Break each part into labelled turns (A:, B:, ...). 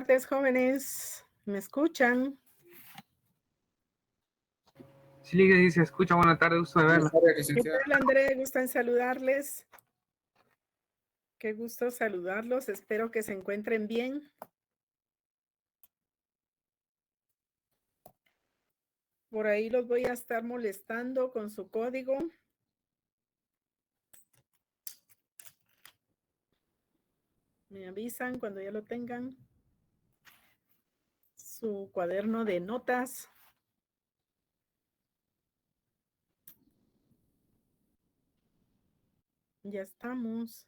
A: tardes, jóvenes. ¿Me escuchan?
B: Sí, dice, escucha, buenas tardes, gusto de verla.
A: ¿Qué tal, André? Gusto en saludarles. Qué gusto saludarlos. Espero que se encuentren bien. Por ahí los voy a estar molestando con su código. Me avisan cuando ya lo tengan. Su cuaderno de notas. Ya estamos.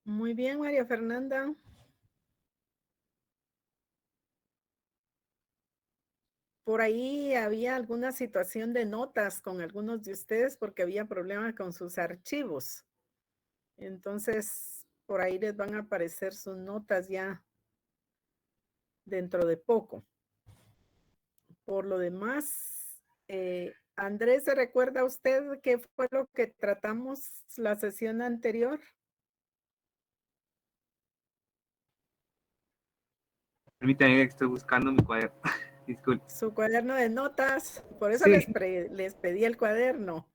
A: Muy bien, María Fernanda. Por ahí había alguna situación de notas con algunos de ustedes porque había problemas con sus archivos. Entonces, por ahí les van a aparecer sus notas ya dentro de poco. Por lo demás, Andrés, ¿se recuerda usted qué fue lo que tratamos la sesión anterior?
B: Permítame que estoy buscando mi cuaderno. Disculpe.
A: Su cuaderno de notas, por eso
B: Sí.
A: les pedí el cuaderno.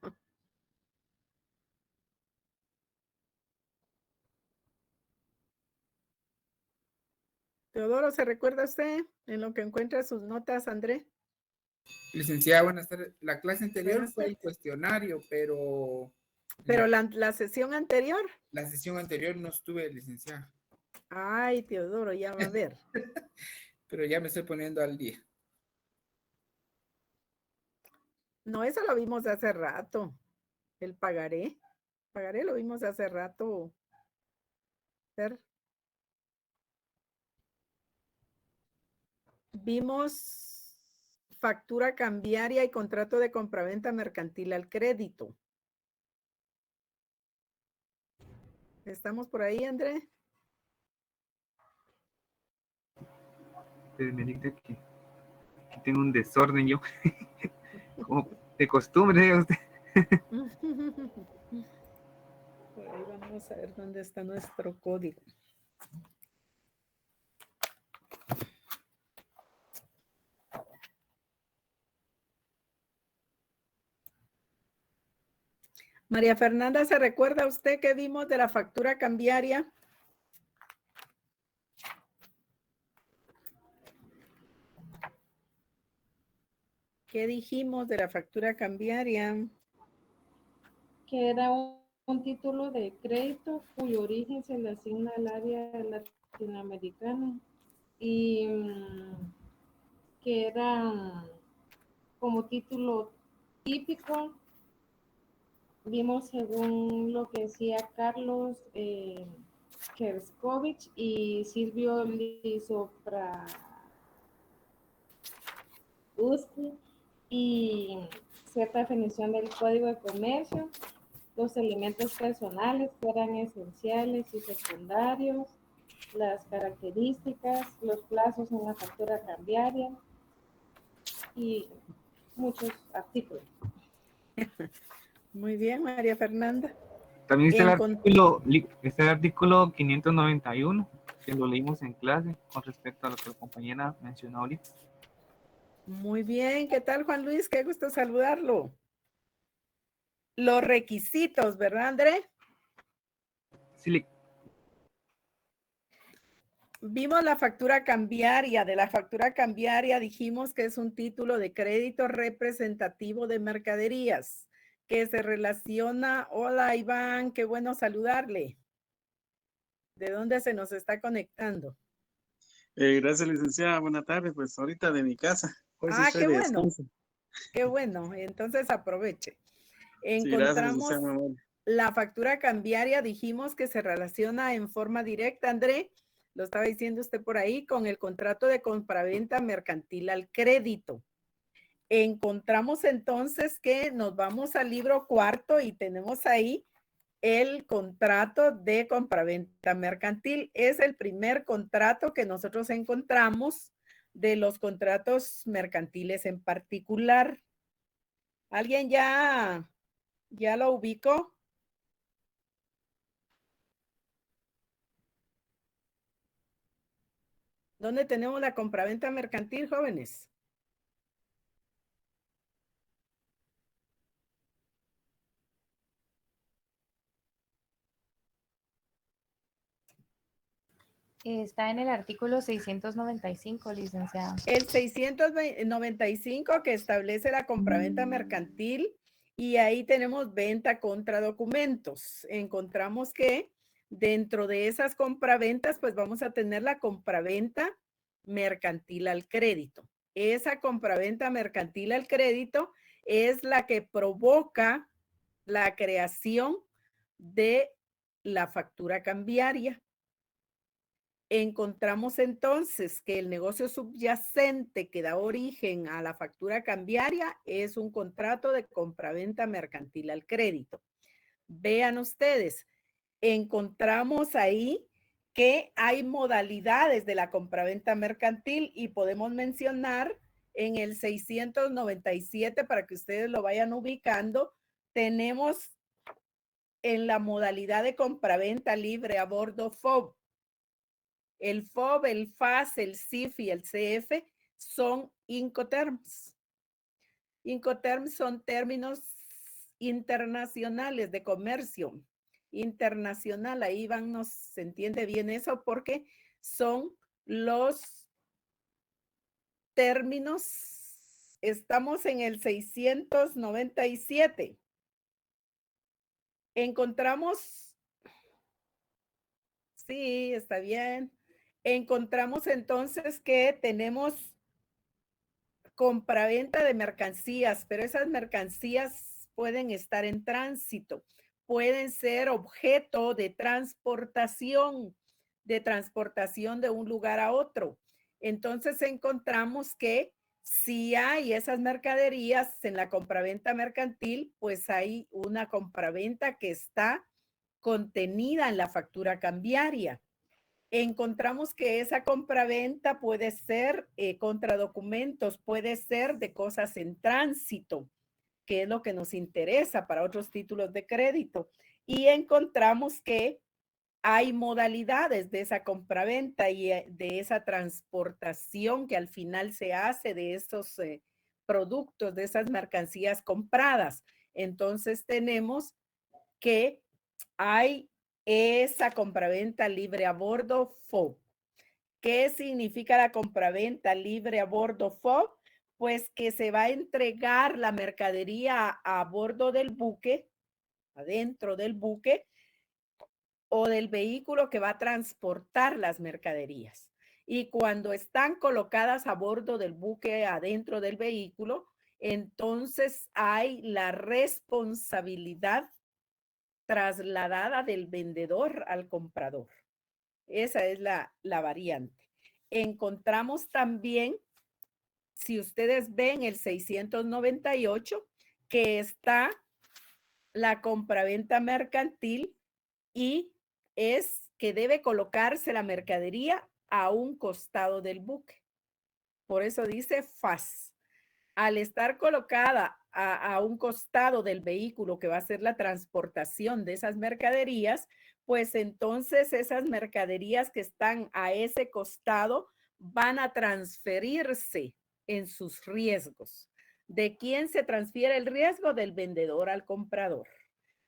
A: Teodoro, ¿se recuerda usted en lo que encuentra sus notas, André?
C: Licenciada, buenas tardes. La clase anterior
A: Buenas
C: fue el
A: tardes.
C: cuestionario, pero...
A: Pero la sesión anterior.
C: La sesión anterior no estuve, licenciada.
A: Ay, Teodoro, ya va a ver.
C: Pero ya me estoy poniendo al día.
A: No, eso lo vimos hace rato. El pagaré. Pagaré lo vimos hace rato. Ver. Vimos factura cambiaria y contrato de compraventa mercantil al crédito. ¿Estamos por ahí, André?
B: Aquí tengo un desorden yo. Como de costumbre, usted.
A: Por ahí vamos a ver dónde está nuestro código. María Fernanda, ¿se recuerda usted que vimos de la factura cambiaria? ¿Qué dijimos de la factura cambiaria?
D: Que era un título de crédito cuyo origen se le asigna al área latinoamericana y que era como título típico. Vimos según lo que decía Carlos Kerskovich y Silvio Lizoprausky y cierta definición del Código de Comercio, los elementos personales que eran esenciales y secundarios, las características, los plazos en la factura cambiaria y muchos artículos.
A: Muy bien, María Fernanda.
B: También está el artículo 591, que lo leímos en clase con respecto a lo que la compañera mencionó ahorita.
A: Muy bien, ¿qué tal, Juan Luis? Qué gusto saludarlo. Los requisitos, ¿verdad, André?
B: Sí,
A: Vimos la factura cambiaria. De la factura cambiaria dijimos que es un título de crédito representativo de mercaderías que se relaciona. Hola, Iván, qué bueno saludarle. ¿De dónde se nos está conectando?
E: Gracias, licenciada. Buenas tardes. Pues ahorita de mi casa. Hoy sí estoy
A: qué
E: de
A: bueno.
E: descanso.
A: Qué bueno. Entonces aproveche.
E: Sí, gracias,
A: Encontramos
E: licenciada.
A: la factura cambiaria, dijimos que se relaciona en forma directa, André, lo estaba diciendo usted por ahí, con el contrato de compraventa mercantil al crédito. Encontramos entonces que nos vamos al libro cuarto y tenemos ahí el contrato de compraventa mercantil. Es el primer contrato que nosotros encontramos de los contratos mercantiles en particular. ¿Alguien ya lo ubicó? ¿Dónde tenemos la compraventa mercantil, jóvenes?
F: Está en el artículo 695, licenciado.
A: El 695 que establece la compraventa mercantil y ahí tenemos venta contra documentos. Encontramos que dentro de esas compraventas pues vamos a tener la compraventa mercantil al crédito. Esa compraventa mercantil al crédito es la que provoca la creación de la factura cambiaria. Encontramos entonces que el negocio subyacente que da origen a la factura cambiaria es un contrato de compraventa mercantil al crédito. Vean ustedes, encontramos ahí que hay modalidades de la compraventa mercantil y podemos mencionar en el 697 para que ustedes lo vayan ubicando. Tenemos en la modalidad de compraventa libre a bordo FOB. El FOB, el FAS, el CIF y el CF son Incoterms. Incoterms son términos internacionales de comercio internacional. Ahí se entiende bien eso porque son los términos. Estamos en el 697. Encontramos, sí, está bien. Encontramos entonces que tenemos compraventa de mercancías, pero esas mercancías pueden estar en tránsito, pueden ser objeto de transportación de un lugar a otro. Entonces encontramos que si hay esas mercaderías en la compraventa mercantil, pues hay una compraventa que está contenida en la factura cambiaria. Encontramos que esa compraventa puede ser contra documentos, puede ser de cosas en tránsito, que es lo que nos interesa para otros títulos de crédito. Y encontramos que hay modalidades de esa compraventa y de esa transportación que al final se hace de esos productos, de esas mercancías compradas. Entonces tenemos que hay esa compraventa libre a bordo FOB. ¿Qué significa la compraventa libre a bordo FOB? Pues que se va a entregar la mercadería a bordo del buque, adentro del buque, o del vehículo que va a transportar las mercaderías. Y cuando están colocadas a bordo del buque, adentro del vehículo, entonces hay la responsabilidad trasladada del vendedor al comprador. Esa es la variante. Encontramos también, si ustedes ven el 698, que está la compraventa mercantil y es que debe colocarse la mercadería a un costado del buque. Por eso dice FAS. Al estar colocada a un costado del vehículo que va a hacer la transportación de esas mercaderías, pues entonces esas mercaderías que están a ese costado van a transferirse en sus riesgos. ¿De quién se transfiere el riesgo? Del vendedor al comprador.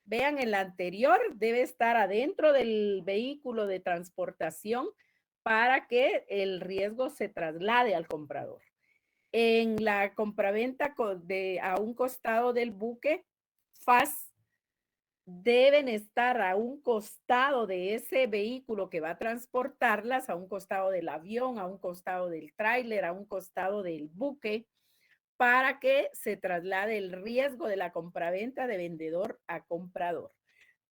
A: Vean, el anterior debe estar adentro del vehículo de transportación para que el riesgo se traslade al comprador. En la compraventa a un costado del buque, FAS, deben estar a un costado de ese vehículo que va a transportarlas, a un costado del avión, a un costado del tráiler, a un costado del buque, para que se traslade el riesgo de la compraventa de vendedor a comprador.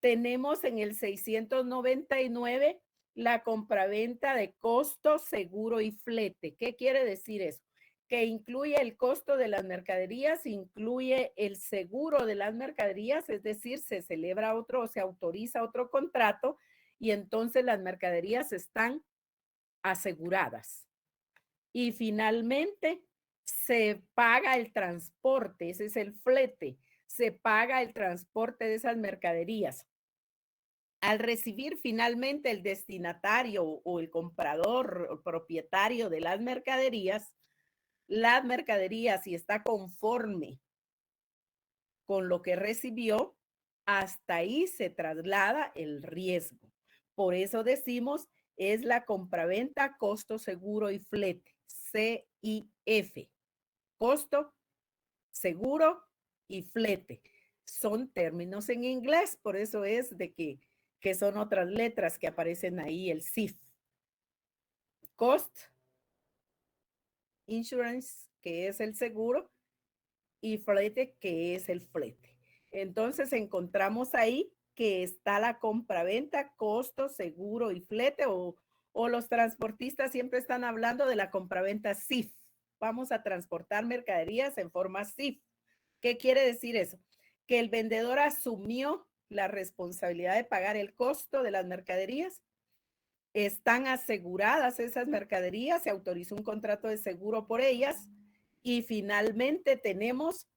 A: Tenemos en el 699 la compraventa de costo, seguro y flete. ¿Qué quiere decir eso? Que incluye el costo de las mercaderías, incluye el seguro de las mercaderías, es decir, se celebra otro, se autoriza otro contrato y entonces las mercaderías están aseguradas. Y finalmente se paga el transporte, ese es el flete, se paga el transporte de esas mercaderías. Al recibir finalmente el destinatario o el comprador o propietario de las mercaderías, si está conforme con lo que recibió, hasta ahí se traslada el riesgo. Por eso decimos, es la compraventa, costo, seguro y flete, CIF. Costo, seguro y flete. Son términos en inglés, por eso es de que son otras letras que aparecen ahí, el CIF. Cost, insurance, que es el seguro, y flete, que es el flete. Entonces encontramos ahí que está la compraventa, costo, seguro y flete, o los transportistas siempre están hablando de la compraventa CIF. Vamos a transportar mercaderías en forma CIF. ¿Qué quiere decir eso? Que el vendedor asumió la responsabilidad de pagar el costo de las mercaderías. Están aseguradas esas mercaderías, se autorizó un contrato de seguro por ellas y finalmente tenemos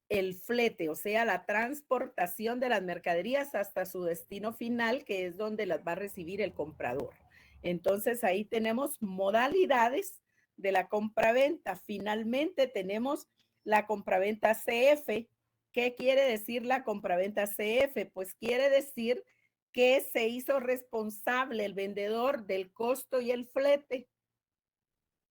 A: el flete, o sea, la transportación de las mercaderías hasta su destino final, que es donde las va a recibir el comprador. Entonces ahí tenemos modalidades de la compraventa. Finalmente tenemos la compraventa CF. ¿Qué quiere decir la compraventa CF? Pues quiere decir que se hizo responsable el vendedor del costo y el flete,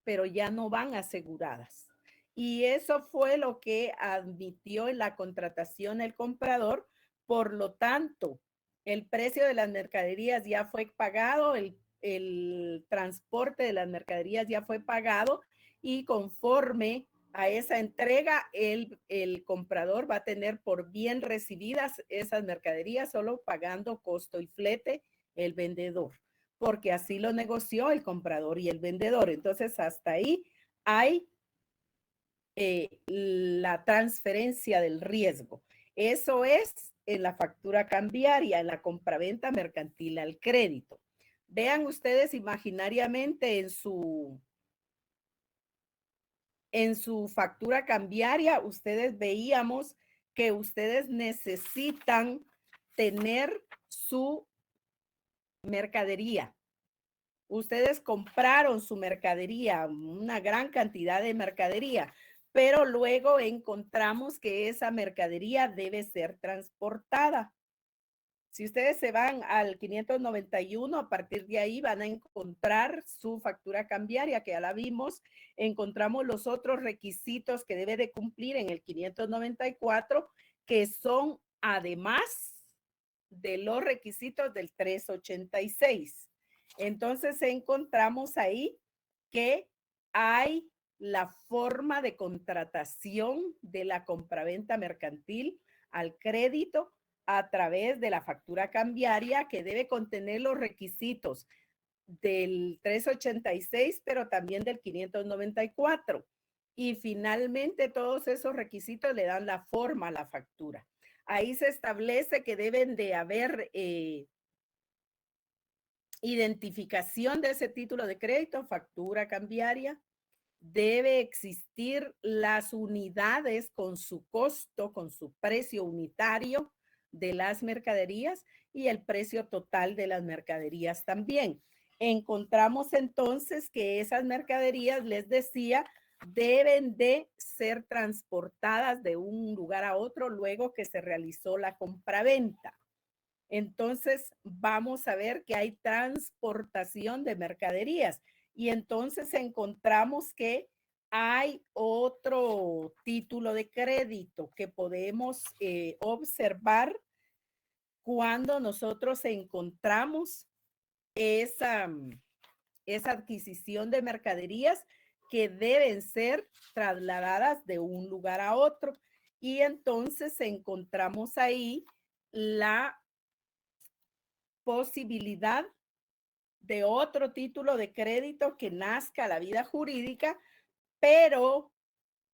A: pero ya no van aseguradas. Y eso fue lo que admitió en la contratación el comprador. Por lo tanto, el precio de las mercaderías ya fue pagado, el transporte de las mercaderías ya fue pagado y conforme a esa entrega, el comprador va a tener por bien recibidas esas mercaderías, solo pagando costo y flete el vendedor, porque así lo negoció el comprador y el vendedor. Entonces, hasta ahí hay la transferencia del riesgo. Eso es en la factura cambiaria, en la compraventa mercantil al crédito. Vean ustedes imaginariamente en su factura cambiaria, ustedes veíamos que ustedes necesitan tener su mercadería. Ustedes compraron su mercadería, una gran cantidad de mercadería, pero luego encontramos que esa mercadería debe ser transportada. Si ustedes se van al 591, a partir de ahí van a encontrar su factura cambiaria, que ya la vimos. Encontramos los otros requisitos que debe de cumplir en el 594, que son además de los requisitos del 386. Entonces encontramos ahí que hay la forma de contratación de la compraventa mercantil al crédito a través de la factura cambiaria, que debe contener los requisitos del 386, pero también del 594. Y finalmente todos esos requisitos le dan la forma a la factura. Ahí se establece que deben de haber identificación de ese título de crédito, factura cambiaria. Debe existir las unidades con su costo, con su precio unitario de las mercaderías y el precio total de las mercaderías también. Encontramos entonces que esas mercaderías, les decía, deben de ser transportadas de un lugar a otro luego que se realizó la compraventa. Entonces, vamos a ver que hay transportación de mercaderías y entonces encontramos que hay otro título de crédito que podemos observar cuando nosotros encontramos esa adquisición de mercaderías que deben ser trasladadas de un lugar a otro. Y entonces encontramos ahí la posibilidad de otro título de crédito que nazca a la vida jurídica, pero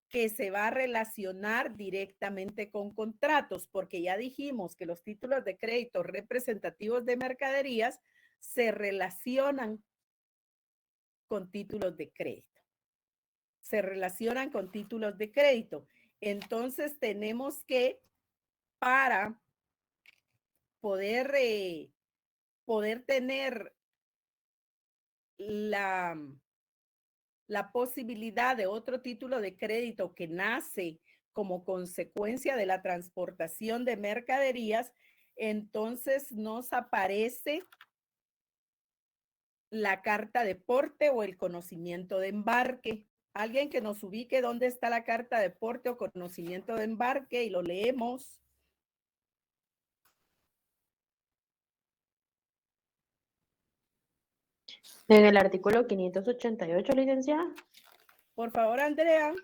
A: que se va a relacionar directamente con contratos, porque ya dijimos que los títulos de crédito representativos de mercaderías se relacionan con títulos de crédito. se relacionan con títulos de crédito. Entonces tenemos que, para poder tener la posibilidad de otro título de crédito que nace como consecuencia de la transportación de mercaderías, entonces nos aparece la carta de porte o el conocimiento de embarque. Alguien que nos ubique dónde está la carta de porte o conocimiento de embarque y lo leemos.
G: En el artículo 588, licenciada.
A: Por favor, Andrea.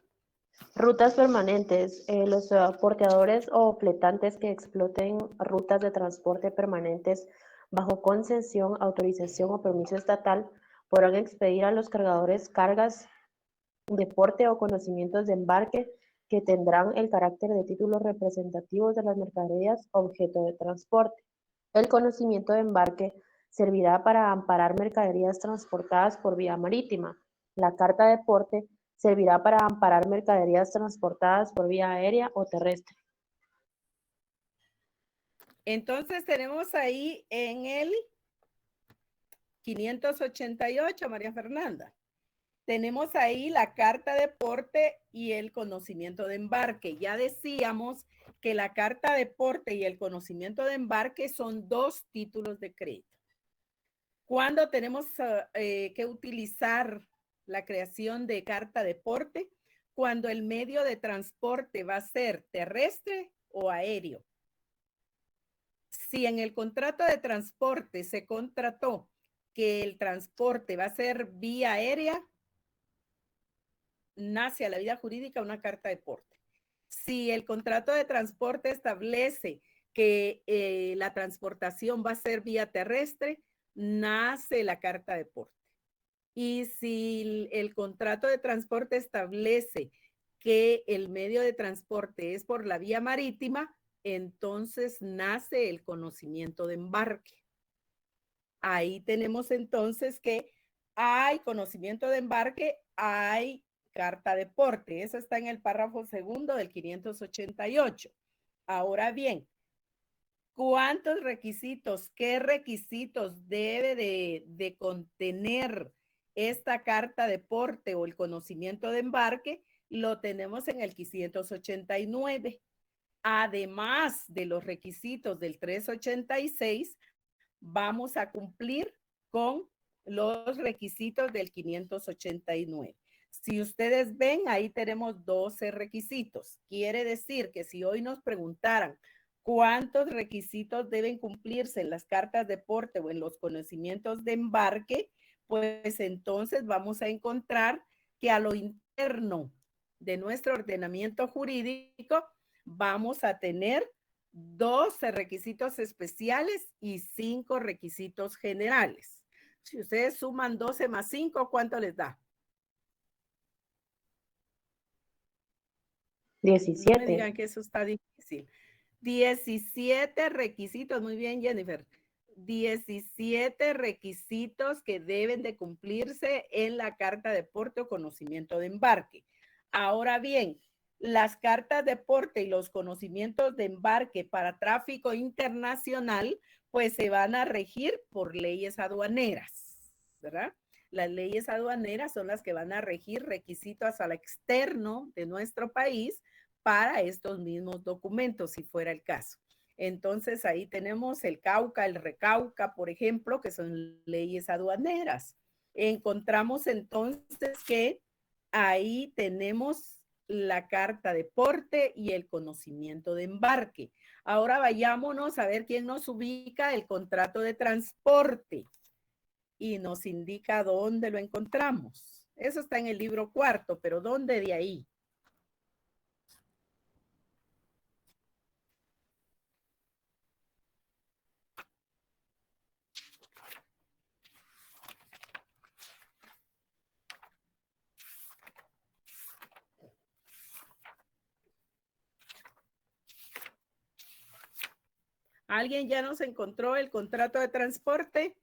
G: Rutas permanentes. Los porteadores o fletantes que exploten rutas de transporte permanentes bajo concesión, autorización o permiso estatal podrán expedir a los cargadores cargas de porte o conocimientos de embarque que tendrán el carácter de títulos representativos de las mercaderías objeto de transporte. El conocimiento de embarque servirá para amparar mercaderías transportadas por vía marítima. La carta de porte servirá para amparar mercaderías transportadas por vía aérea o terrestre.
A: Entonces tenemos ahí en el 588, María Fernanda. Tenemos ahí la carta de porte y el conocimiento de embarque. Ya decíamos que la carta de porte y el conocimiento de embarque son dos títulos de crédito. ¿Cuándo tenemos que utilizar la creación de carta de porte? Cuando el medio de transporte va a ser terrestre o aéreo. Si en el contrato de transporte se contrató que el transporte va a ser vía aérea, nace a la vida jurídica una carta de porte. Si el contrato de transporte establece que la transportación va a ser vía terrestre, nace la carta de porte. Y si el contrato de transporte establece que el medio de transporte es por la vía marítima, entonces nace el conocimiento de embarque. Ahí tenemos entonces que hay conocimiento de embarque, hay carta de porte. Eso está en el párrafo segundo del 588. Ahora bien, ¿cuántos requisitos, qué requisitos debe de contener esta carta de porte o el conocimiento de embarque? Lo tenemos en el 589. Además de los requisitos del 386, vamos a cumplir con los requisitos del 589. Si ustedes ven, ahí tenemos 12 requisitos. Quiere decir que si hoy nos preguntaran cuántos requisitos deben cumplirse en las cartas de porte o en los conocimientos de embarque, pues entonces vamos a encontrar que a lo interno de nuestro ordenamiento jurídico vamos a tener 12 requisitos especiales y 5 requisitos generales. Si ustedes suman 12 más 5, ¿cuánto les da?
G: 17.
A: No me digan que eso está difícil. 17 requisitos, muy bien, Jennifer. 17 requisitos que deben de cumplirse en la carta de porte o conocimiento de embarque. Ahora bien, las cartas de porte y los conocimientos de embarque para tráfico internacional, pues se van a regir por leyes aduaneras, ¿verdad? Las leyes aduaneras son las que van a regir requisitos al externo de nuestro país para estos mismos documentos, si fuera el caso. Entonces ahí tenemos el CAUCA, el RECAUCA, por ejemplo, que son leyes aduaneras. Encontramos entonces que ahí tenemos la carta de porte y el conocimiento de embarque. Ahora vayámonos a ver quién nos ubica el contrato de transporte y nos indica dónde lo encontramos. Eso está en el libro cuarto, pero ¿dónde de ahí? ¿Alguien ya nos encontró el contrato de transporte?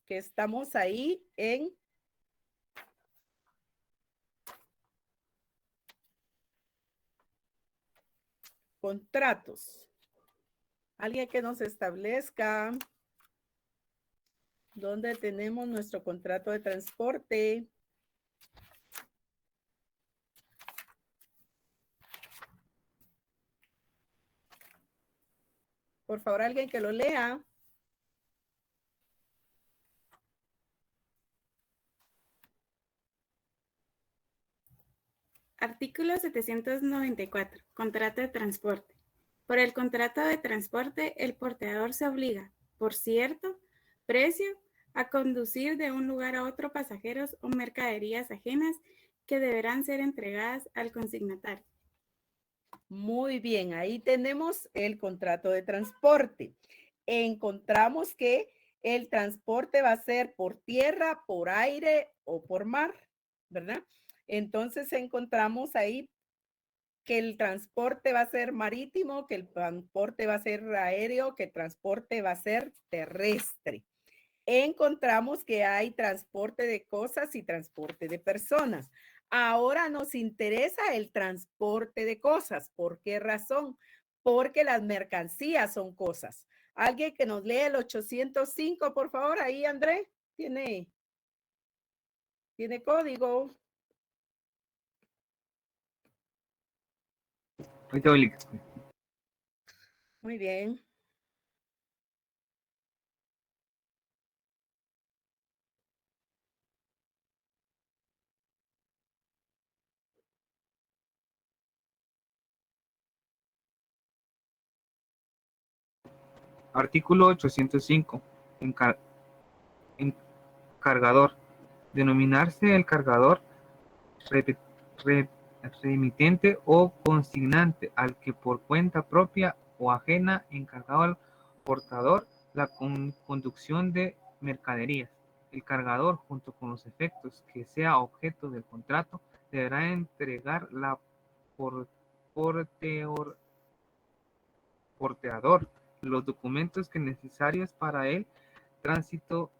A: Que estamos ahí en contratos. Alguien que nos establezca dónde tenemos nuestro contrato de transporte. Por favor, alguien que lo lea.
H: Artículo 794. Contrato de transporte. Por el contrato de transporte, el porteador se obliga, por cierto precio, a conducir de un lugar a otro pasajeros o mercaderías ajenas que deberán ser entregadas al consignatario.
A: Muy bien, ahí tenemos el contrato de transporte. Encontramos que el transporte va a ser por tierra, por aire o por mar, ¿verdad? Entonces encontramos ahí que el transporte va a ser marítimo, que el transporte va a ser aéreo, que el transporte va a ser terrestre. Encontramos que hay transporte de cosas y transporte de personas. Ahora nos interesa el transporte de cosas. ¿Por qué razón? Porque las mercancías son cosas. Alguien que nos lea el 805, por favor. Ahí, André, tiene código.
B: Ahorita voy, Lick.
A: Muy bien.
B: Artículo 805. Cargador. Denominarse el cargador remitente o consignante al que por cuenta propia o ajena encargado al portador la conducción de mercaderías. El cargador, junto con los efectos que sea objeto del contrato, deberá entregar la porteador los documentos que necesarios para el tránsito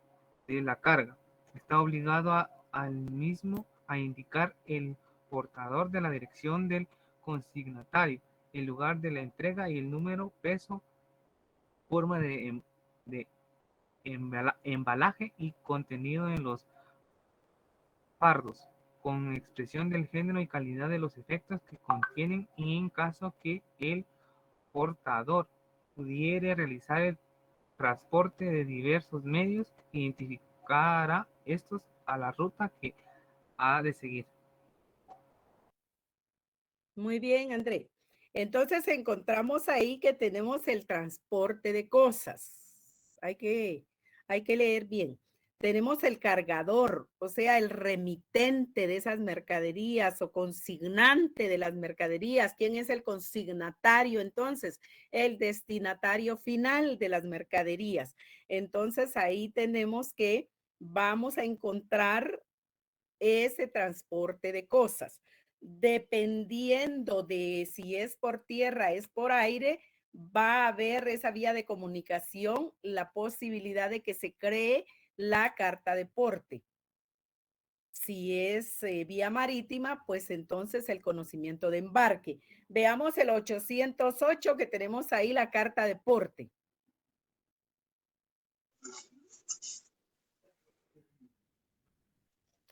B: de la carga. Está obligado al mismo a indicar el portador de la dirección del consignatario, el lugar de la entrega y el número, peso, forma de embalaje y contenido en los fardos, con expresión del género y calidad de los efectos que contienen, y en caso que el portador pudiere realizar el transporte de diversos medios, identificará estos a la ruta que ha de seguir.
A: Muy bien, André. Entonces encontramos ahí que tenemos el transporte de cosas. Hay que leer bien. Tenemos el cargador, o sea, el remitente de esas mercaderías o consignante de las mercaderías. ¿Quién es el consignatario entonces? El destinatario final de las mercaderías. Entonces ahí tenemos que vamos a encontrar ese transporte de cosas. Dependiendo de si es por tierra, es por aire, va a haber esa vía de comunicación, la posibilidad de que se cree la carta de porte. Si es vía marítima, pues entonces el conocimiento de embarque. Veamos el 808 que tenemos ahí la carta de porte.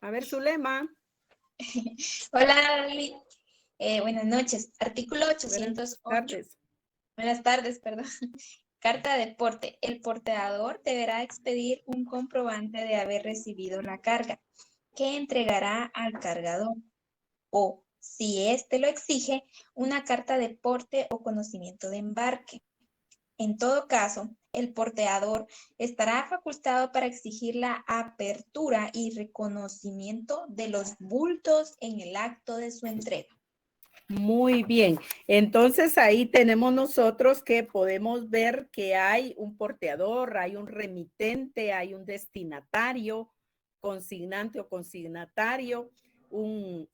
A: A ver, Zulema.
I: Hola, buenas noches. Artículo
A: Buenas
I: 808.
A: tardes.
I: Buenas tardes, perdón. Carta de porte. El porteador deberá expedir un comprobante de haber recibido la carga, que entregará al cargador. O, si éste lo exige, una carta de porte o conocimiento de embarque. En todo caso, el porteador estará facultado para exigir la apertura y reconocimiento de los bultos en el acto de su entrega.
A: Muy bien. Entonces ahí tenemos nosotros que podemos ver que hay un porteador, hay un remitente, hay un destinatario, consignante o consignatario, un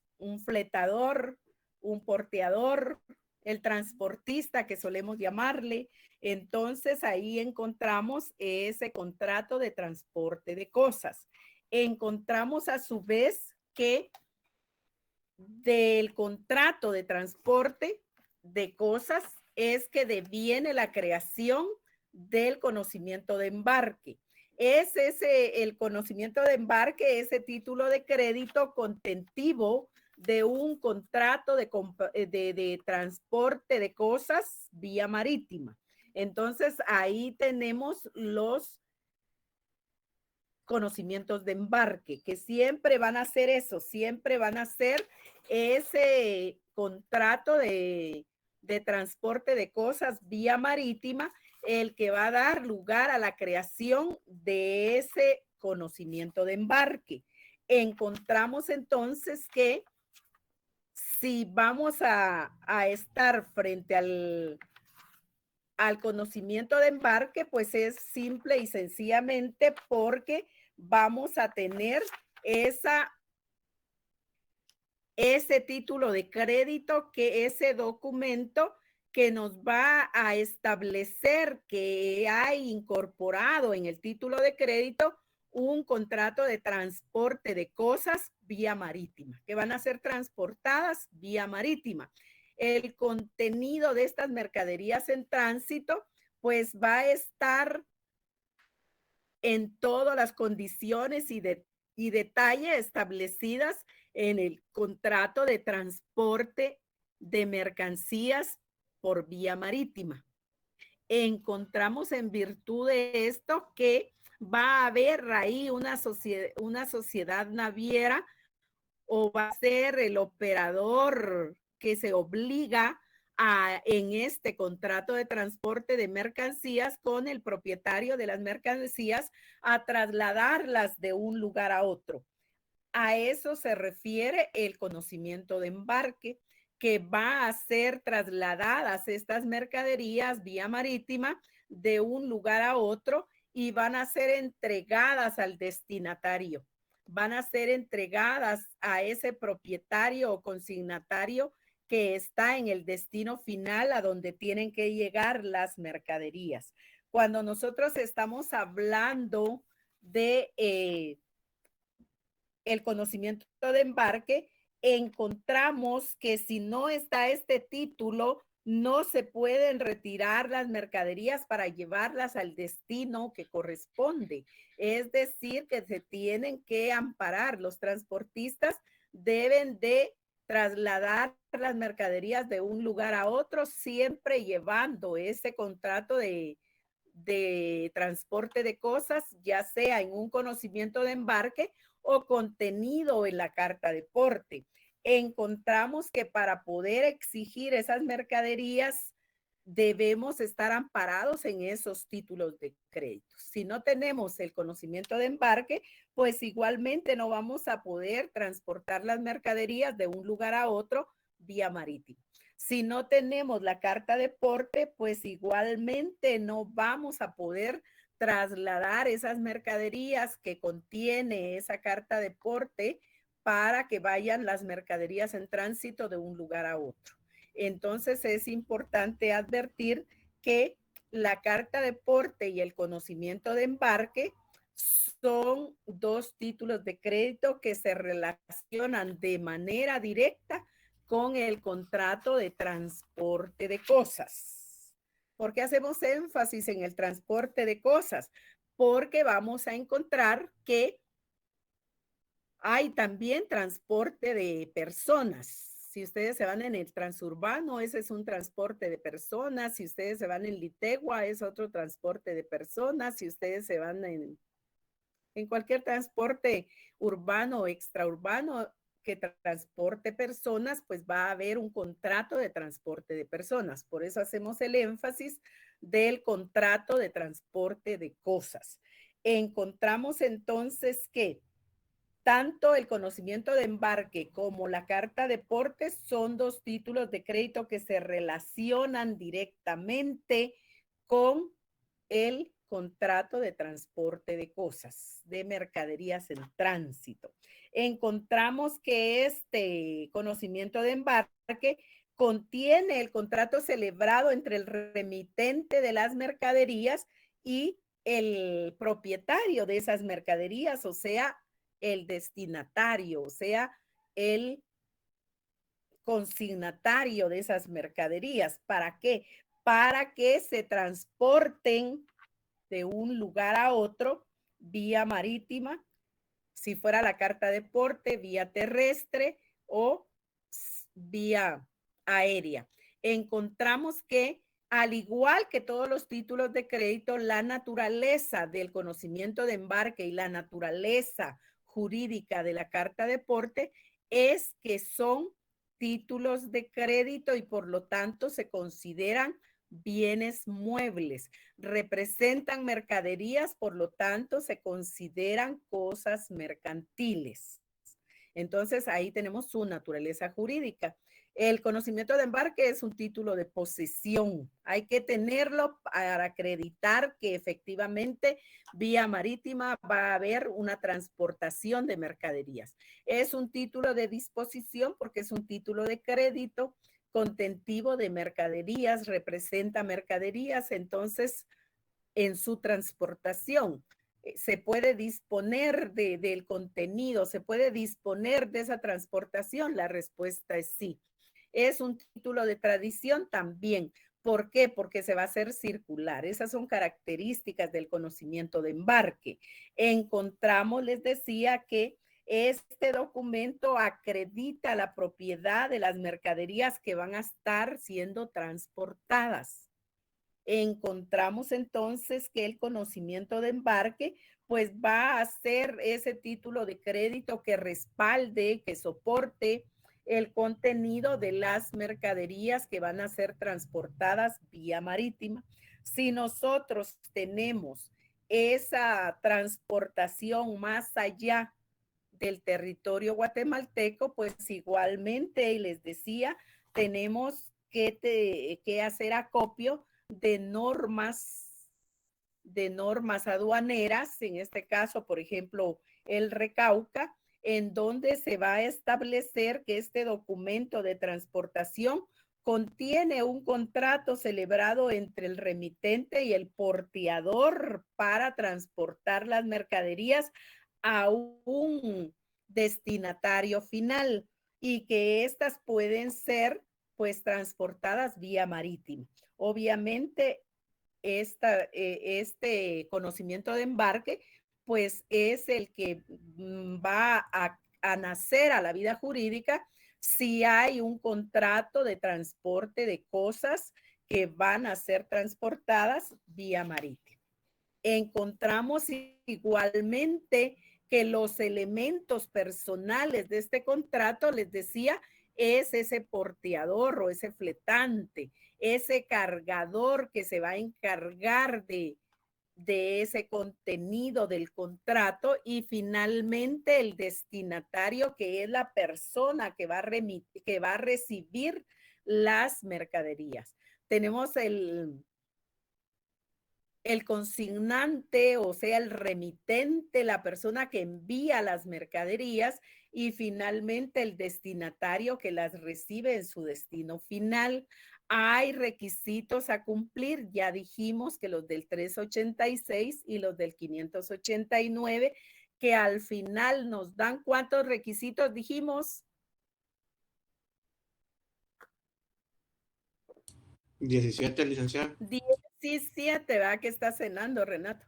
A: fletador, un porteador, el transportista que solemos llamarle. Entonces ahí encontramos ese contrato de transporte de cosas. Encontramos a su vez que del contrato de transporte de cosas es que deviene la creación del conocimiento de embarque. Es el conocimiento de embarque, ese título de crédito contentivo de un contrato de transporte de cosas vía marítima. Entonces, ahí tenemos los conocimientos de embarque, que siempre van a ser eso, siempre van a ser ese contrato de transporte de cosas vía marítima, el que va a dar lugar a la creación de ese conocimiento de embarque. Encontramos entonces que si vamos a estar frente al conocimiento de embarque, pues es simple y sencillamente porque vamos a tener ese título de crédito, que ese documento que nos va a establecer que hay incorporado en el título de crédito un contrato de transporte de cosas vía marítima, que van a ser transportadas vía marítima. El contenido de estas mercaderías en tránsito, pues va a estar en todas las condiciones y detalles establecidas en el contrato de transporte de mercancías por vía marítima. Encontramos en virtud de esto que va a haber ahí una sociedad naviera, o va a ser el operador que se obliga en este contrato de transporte de mercancías con el propietario de las mercancías a trasladarlas de un lugar a otro. A eso se refiere el conocimiento de embarque, que va a ser trasladadas estas mercaderías vía marítima de un lugar a otro y van a ser entregadas al destinatario. Van a ser entregadas a ese propietario o consignatario que está en el destino final a donde tienen que llegar las mercaderías. Cuando nosotros estamos hablando de el conocimiento de embarque, encontramos que si no está este título, no se pueden retirar las mercaderías para llevarlas al destino que corresponde. Es decir, que se tienen que amparar. Los transportistas deben de trasladar las mercaderías de un lugar a otro, siempre llevando ese contrato de transporte de cosas, ya sea en un conocimiento de embarque o contenido en la carta de porte. Encontramos que para poder exigir esas mercaderías debemos estar amparados en esos títulos de crédito. Si no tenemos el conocimiento de embarque, pues igualmente no vamos a poder transportar las mercaderías de un lugar a otro vía marítima. Si no tenemos la carta de porte, pues igualmente no vamos a poder trasladar esas mercaderías que contiene esa carta de porte para que vayan las mercaderías en tránsito de un lugar a otro. Entonces es importante advertir que la carta de porte y el conocimiento de embarque son dos títulos de crédito que se relacionan de manera directa con el contrato de transporte de cosas. ¿Por qué hacemos énfasis en el transporte de cosas? Porque vamos a encontrar que hay también transporte de personas. Si ustedes se van en el transurbano, ese es un transporte de personas. Si ustedes se van en Litegua, es otro transporte de personas. Si ustedes se van en cualquier transporte urbano o extraurbano que transporte personas, pues va a haber un contrato de transporte de personas. Por eso hacemos el énfasis del contrato de transporte de cosas. Encontramos entonces que tanto el conocimiento de embarque como la carta de porte son dos títulos de crédito que se relacionan directamente con el contrato de transporte de cosas, de mercaderías en tránsito. Encontramos que este conocimiento de embarque contiene el contrato celebrado entre el remitente de las mercaderías y el propietario de esas mercaderías, o sea, el destinatario, o sea, el consignatario de esas mercaderías. ¿Para qué? para que se transporten de un lugar a otro vía marítima, si fuera la carta de porte, vía terrestre o vía aérea. Encontramos que, al igual que todos los títulos de crédito, la naturaleza del conocimiento de embarque y la naturaleza jurídica de la carta de porte es que son títulos de crédito y por lo tanto se consideran bienes muebles, representan mercaderías, por lo tanto se consideran cosas mercantiles. Entonces ahí tenemos su naturaleza jurídica. El conocimiento de embarque es un título de posesión. Hay que tenerlo para acreditar que efectivamente vía marítima va a haber una transportación de mercaderías. Es un título de disposición porque es un título de crédito contentivo de mercaderías, representa mercaderías, entonces en su transportación se puede disponer del contenido, se puede disponer de esa transportación. La respuesta es sí. Es un título de tradición también. ¿Por qué? Porque se va a hacer circular. Esas son características del conocimiento de embarque. Encontramos, les decía, que este documento acredita la propiedad de las mercaderías que van a estar siendo transportadas. Encontramos entonces que el conocimiento de embarque pues va a ser ese título de crédito que respalde, que soporte el contenido de las mercaderías que van a ser transportadas vía marítima. Si nosotros tenemos esa transportación más allá del territorio guatemalteco, pues igualmente, y les decía, tenemos que hacer acopio de normas aduaneras, en este caso, por ejemplo, el Recauca, en donde se va a establecer que este documento de transportación contiene un contrato celebrado entre el remitente y el porteador para transportar las mercaderías a un destinatario final y que estas pueden ser pues transportadas vía marítima. Obviamente este conocimiento de embarque pues es el que va a nacer a la vida jurídica si hay un contrato de transporte de cosas que van a ser transportadas vía marítima. Encontramos igualmente que los elementos personales de este contrato, les decía, es ese porteador o ese fletante, ese cargador que se va a encargar de ese contenido del contrato y finalmente el destinatario, que es la persona que va a recibir las mercaderías. Tenemos el consignante, o sea, el remitente, la persona que envía las mercaderías y finalmente el destinatario que las recibe en su destino final. Hay requisitos a cumplir, ya dijimos que los del 386 y los del 589, que al final nos dan ¿cuántos requisitos dijimos?
J: 17, licenciada.
A: 17, ¿verdad? Que está cenando, Renato.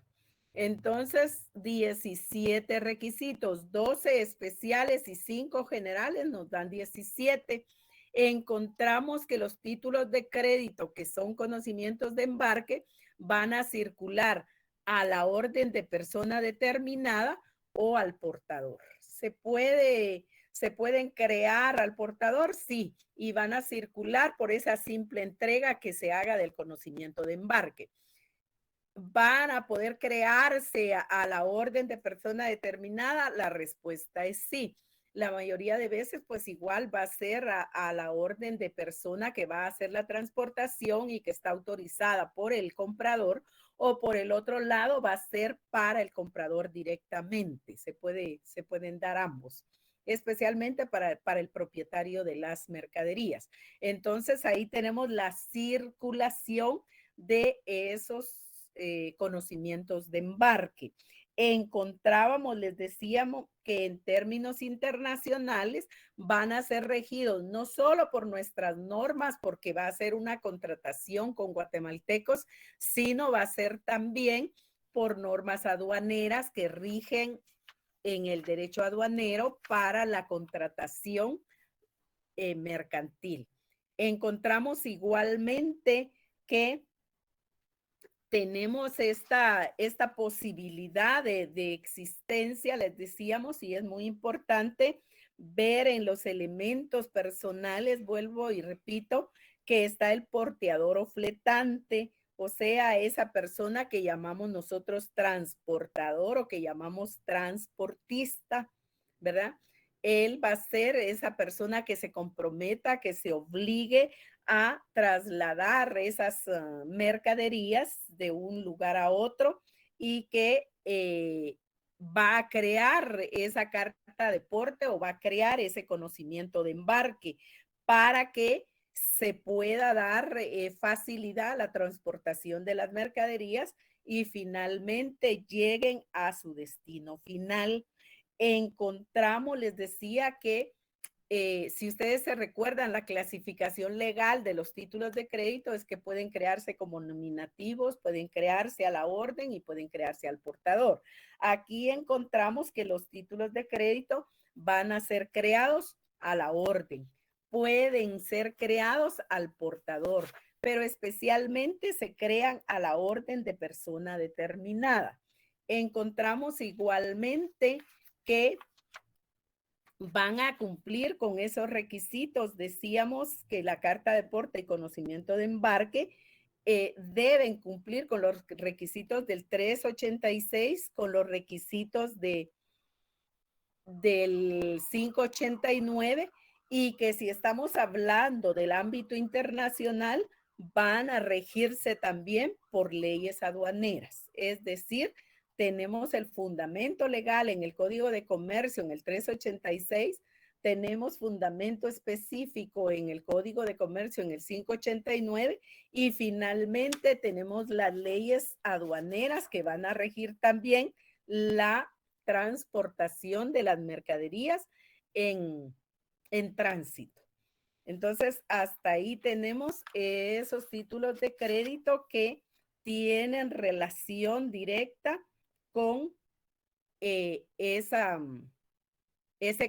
A: Entonces, 17 requisitos, 12 especiales y 5 generales nos dan 17. Encontramos que los títulos de crédito, que son conocimientos de embarque, van a circular a la orden de persona determinada o al portador. ¿Se pueden crear al portador? Sí, y van a circular por esa simple entrega que se haga del conocimiento de embarque. ¿Van a poder crearse a la orden de persona determinada? La respuesta es sí. La mayoría de veces, pues igual va a ser a la orden de persona que va a hacer la transportación y que está autorizada por el comprador, o por el otro lado va a ser para el comprador directamente. Se pueden dar ambos, especialmente para el propietario de las mercaderías. Entonces ahí tenemos la circulación de esos conocimientos de embarque. encontrábamos, les decíamos que en términos internacionales van a ser regidos no solo por nuestras normas, porque va a ser una contratación con guatemaltecos, sino va a ser también por normas aduaneras que rigen en el derecho aduanero para la contratación mercantil. Encontramos igualmente que tenemos esta posibilidad de existencia, les decíamos, y es muy importante ver en los elementos personales, vuelvo y repito, que está el porteador o fletante, o sea, esa persona que llamamos nosotros transportador o que llamamos transportista, ¿verdad? Él va a ser esa persona que se comprometa, que se obligue a trasladar esas mercaderías de un lugar a otro y que va a crear esa carta de porte o va a crear ese conocimiento de embarque para que se pueda dar facilidad a la transportación de las mercaderías y finalmente lleguen a su destino final. Encontramos, les decía que si ustedes se recuerdan, la clasificación legal de los títulos de crédito es que pueden crearse como nominativos, pueden crearse a la orden y pueden crearse al portador. Aquí encontramos que los títulos de crédito van a ser creados a la orden, pueden ser creados al portador, pero especialmente se crean a la orden de persona determinada. Encontramos igualmente que van a cumplir con esos requisitos. Decíamos que la carta de porte y conocimiento de embarque deben cumplir con los requisitos del 386, con los requisitos del 589 y que si estamos hablando del ámbito internacional, van a regirse también por leyes aduaneras. Es decir, tenemos el fundamento legal en el Código de Comercio, en el 386, tenemos fundamento específico en el Código de Comercio, en el 589, y finalmente tenemos las leyes aduaneras que van a regir también la transportación de las mercaderías en tránsito. Entonces, hasta ahí tenemos esos títulos de crédito que tienen relación directa con ese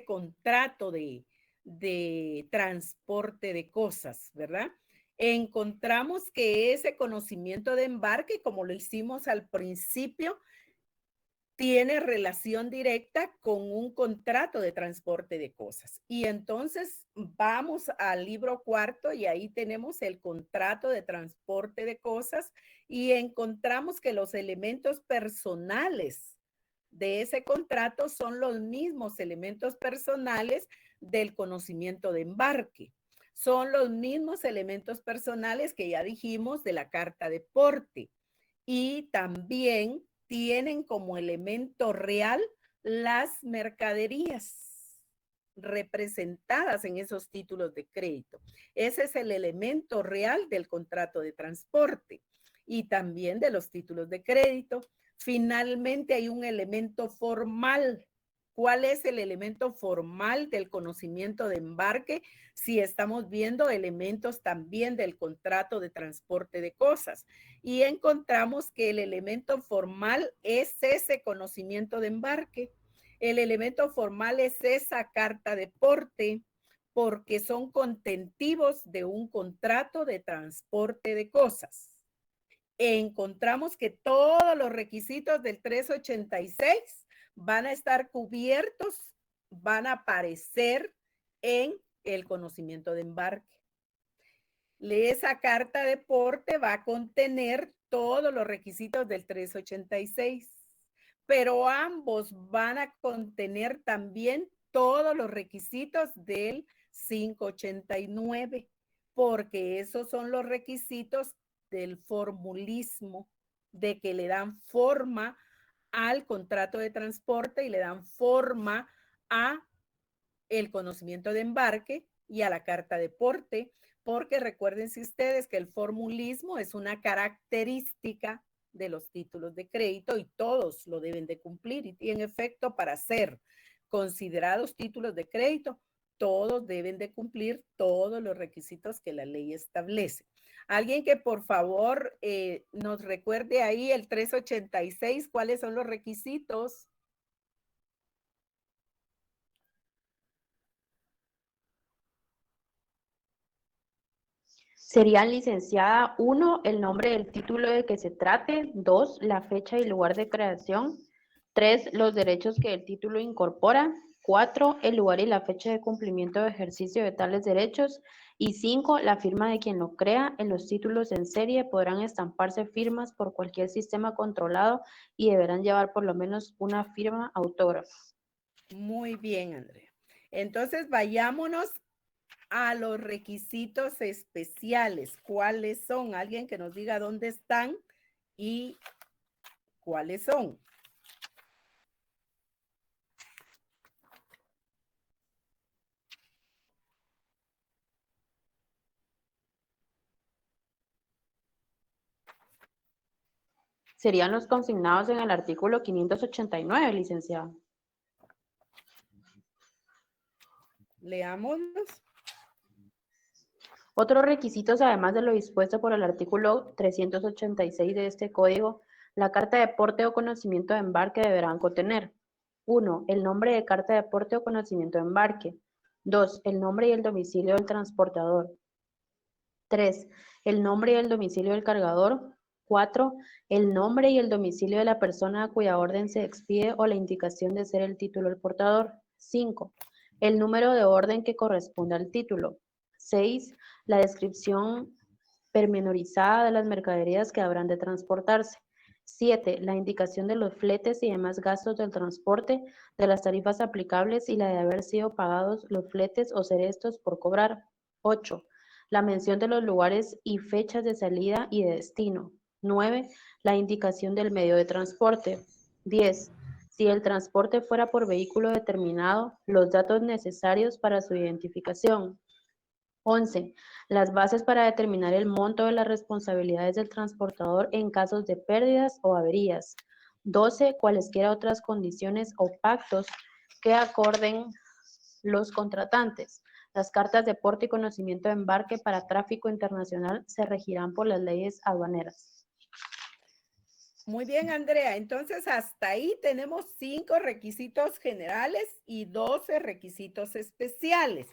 A: contrato de transporte de cosas, ¿verdad? Encontramos que ese conocimiento de embarque, como lo hicimos al principio, tiene relación directa con un contrato de transporte de cosas. Y entonces vamos al libro cuarto y ahí tenemos el contrato de transporte de cosas y encontramos que los elementos personales de ese contrato son los mismos elementos personales del conocimiento de embarque. Son los mismos elementos personales que ya dijimos de la carta de porte. Y también tienen como elemento real las mercaderías representadas en esos títulos de crédito. Ese es el elemento real del contrato de transporte y también de los títulos de crédito. Finalmente hay un elemento formal. ¿Cuál es el elemento formal del conocimiento de embarque? Si estamos viendo elementos también del contrato de transporte de cosas. Y encontramos que el elemento formal es ese conocimiento de embarque. El elemento formal es esa carta de porte, porque son contentivos de un contrato de transporte de cosas. Encontramos que todos los requisitos del 386 van a estar cubiertos, van a aparecer en el conocimiento de embarque. Esa carta de porte va a contener todos los requisitos del 386, pero ambos van a contener también todos los requisitos del 589, porque esos son los requisitos del formulismo, de que le dan forma al contrato de transporte y le dan forma a el conocimiento de embarque y a la carta de porte, porque recuérdense ustedes que el formulismo es una característica de los títulos de crédito y todos lo deben de cumplir. Y en efecto, para ser considerados títulos de crédito, todos deben de cumplir todos los requisitos que la ley establece. Alguien que por favor nos recuerde ahí el 386, ¿cuáles son los requisitos?
G: Serían, licenciada, 1, el nombre del título de que se trate; 2, la fecha y lugar de creación; 3, los derechos que el título incorpora; 4, el lugar y la fecha de cumplimiento de ejercicio de tales derechos; y 5, la firma de quien lo crea. En los títulos en serie podrán estamparse firmas por cualquier sistema controlado y deberán llevar por lo menos una firma autógrafa.
A: Muy bien, Andrea. Entonces, vayámonos a los requisitos especiales. ¿Cuáles son? Alguien que nos diga dónde están y cuáles son.
G: Serían los consignados en el artículo 589, licenciada.
A: Leámonos.
G: Otros requisitos, además de lo dispuesto por el artículo 386 de este código, la carta de porte o conocimiento de embarque deberán contener: 1, el nombre de carta de porte o conocimiento de embarque; 2, el nombre y el domicilio del transportador; 3, el nombre y el domicilio del cargador; 4, el nombre y el domicilio de la persona a cuya orden se expide o la indicación de ser el título del portador; 5, el número de orden que corresponde al título; 6, la descripción pormenorizada de las mercaderías que habrán de transportarse; 7, la indicación de los fletes y demás gastos del transporte, de las tarifas aplicables y la de haber sido pagados los fletes o ser estos por cobrar; 8, la mención de los lugares y fechas de salida y de destino; 9, la indicación del medio de transporte; 10, si el transporte fuera por vehículo determinado, los datos necesarios para su identificación; 11, las bases para determinar el monto de las responsabilidades del transportador en casos de pérdidas o averías; 12, cualesquiera otras condiciones o pactos que acorden los contratantes. Las cartas de porte y conocimiento de embarque para tráfico internacional se regirán por las leyes aduaneras.
A: Muy bien, Andrea. Entonces, hasta ahí tenemos 5 requisitos generales y 12 requisitos especiales.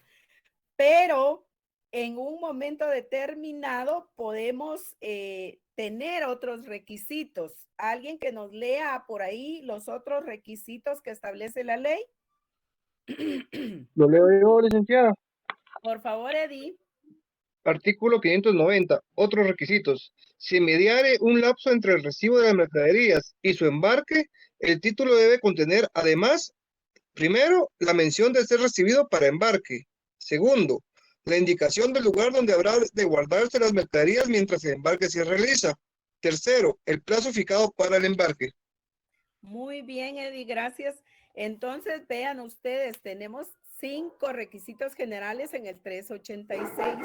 A: Pero en un momento determinado podemos tener otros requisitos. ¿Alguien que nos lea por ahí los otros requisitos que establece la ley?
K: Lo leo yo, licenciada.
A: Por favor, Eddie.
K: Artículo 590. Otros requisitos. Si mediare un lapso entre el recibo de las mercaderías y su embarque, el título debe contener, además, primero, la mención de ser recibido para embarque. Segundo, la indicación del lugar donde habrá de guardarse las mercaderías mientras el embarque se realiza. Tercero, el plazo fijado para el embarque.
A: Muy bien, Eddie, gracias. Entonces, vean ustedes, tenemos 5 requisitos generales en el 386.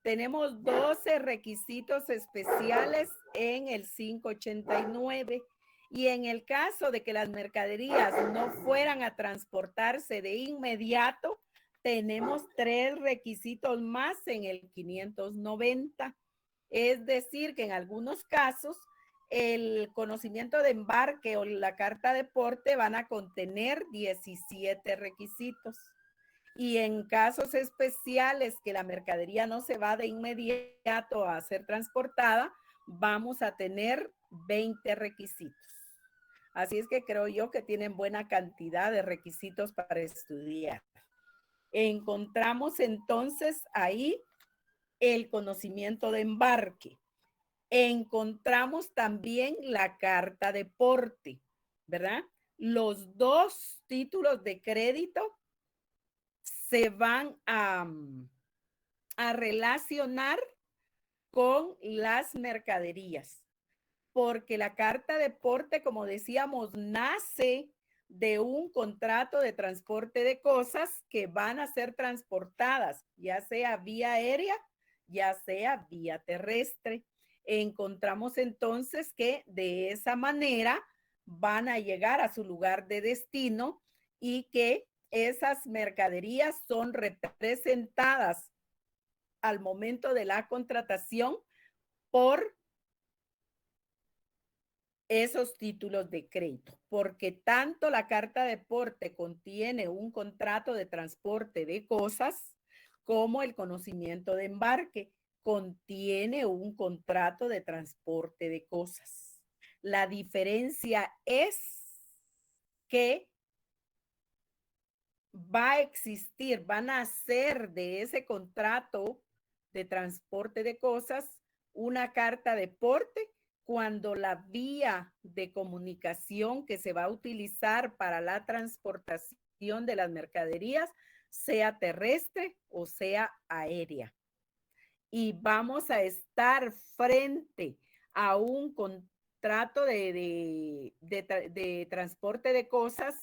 A: Tenemos 12 requisitos especiales en el 589. Y en el caso de que las mercaderías no fueran a transportarse de inmediato, tenemos 3 requisitos más en el 590. Es decir, que en algunos casos el conocimiento de embarque o la carta de porte van a contener 17 requisitos. Y en casos especiales que la mercadería no se va de inmediato a ser transportada, vamos a tener 20 requisitos. Así es que creo yo que tienen buena cantidad de requisitos para estudiar. Encontramos entonces ahí el conocimiento de embarque. Encontramos también la carta de porte, ¿verdad? Los 2 títulos de crédito se van a relacionar con las mercaderías, porque la carta de porte, como decíamos, nace de un contrato de transporte de cosas que van a ser transportadas, ya sea vía aérea, ya sea vía terrestre. Encontramos entonces que de esa manera van a llegar a su lugar de destino y que esas mercaderías son representadas al momento de la contratación por esos títulos de crédito, porque tanto la carta de porte contiene un contrato de transporte de cosas como el conocimiento de embarque contiene un contrato de transporte de cosas. La diferencia es que va a existir, van a hacer de ese contrato de transporte de cosas una carta de porte cuando la vía de comunicación que se va a utilizar para la transportación de las mercaderías sea terrestre o sea aérea. Y vamos a estar frente a un contrato de transporte de cosas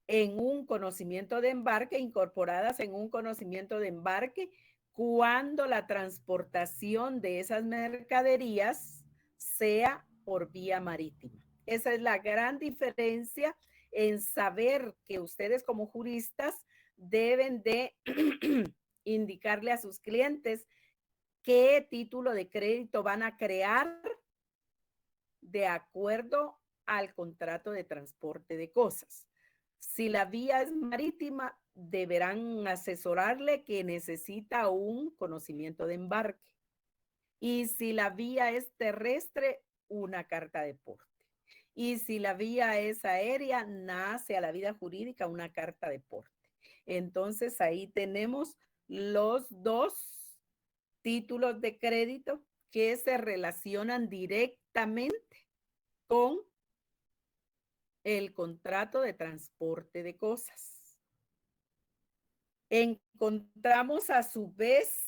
A: en un conocimiento de embarque, incorporadas en un conocimiento de embarque, cuando la transportación de esas mercaderías sea por vía marítima. Esa es la gran diferencia en saber que ustedes como juristas deben de indicarle a sus clientes qué título de crédito van a crear de acuerdo al contrato de transporte de cosas. Si la vía es marítima, deberán asesorarle que necesita un conocimiento de embarque. Y si la vía es terrestre, una carta de porte. Y si la vía es aérea, nace a la vida jurídica una carta de porte. Entonces ahí tenemos los dos títulos de crédito que se relacionan directamente con el contrato de transporte de cosas. Encontramos a su vez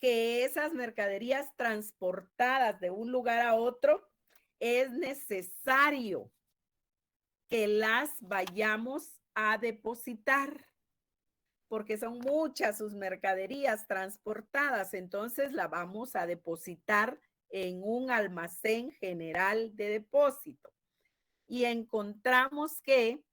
A: que esas mercaderías transportadas de un lugar a otro es necesario que las vayamos a depositar porque son muchas sus mercaderías transportadas, entonces la vamos a depositar en un almacén general de depósito. Y encontramos que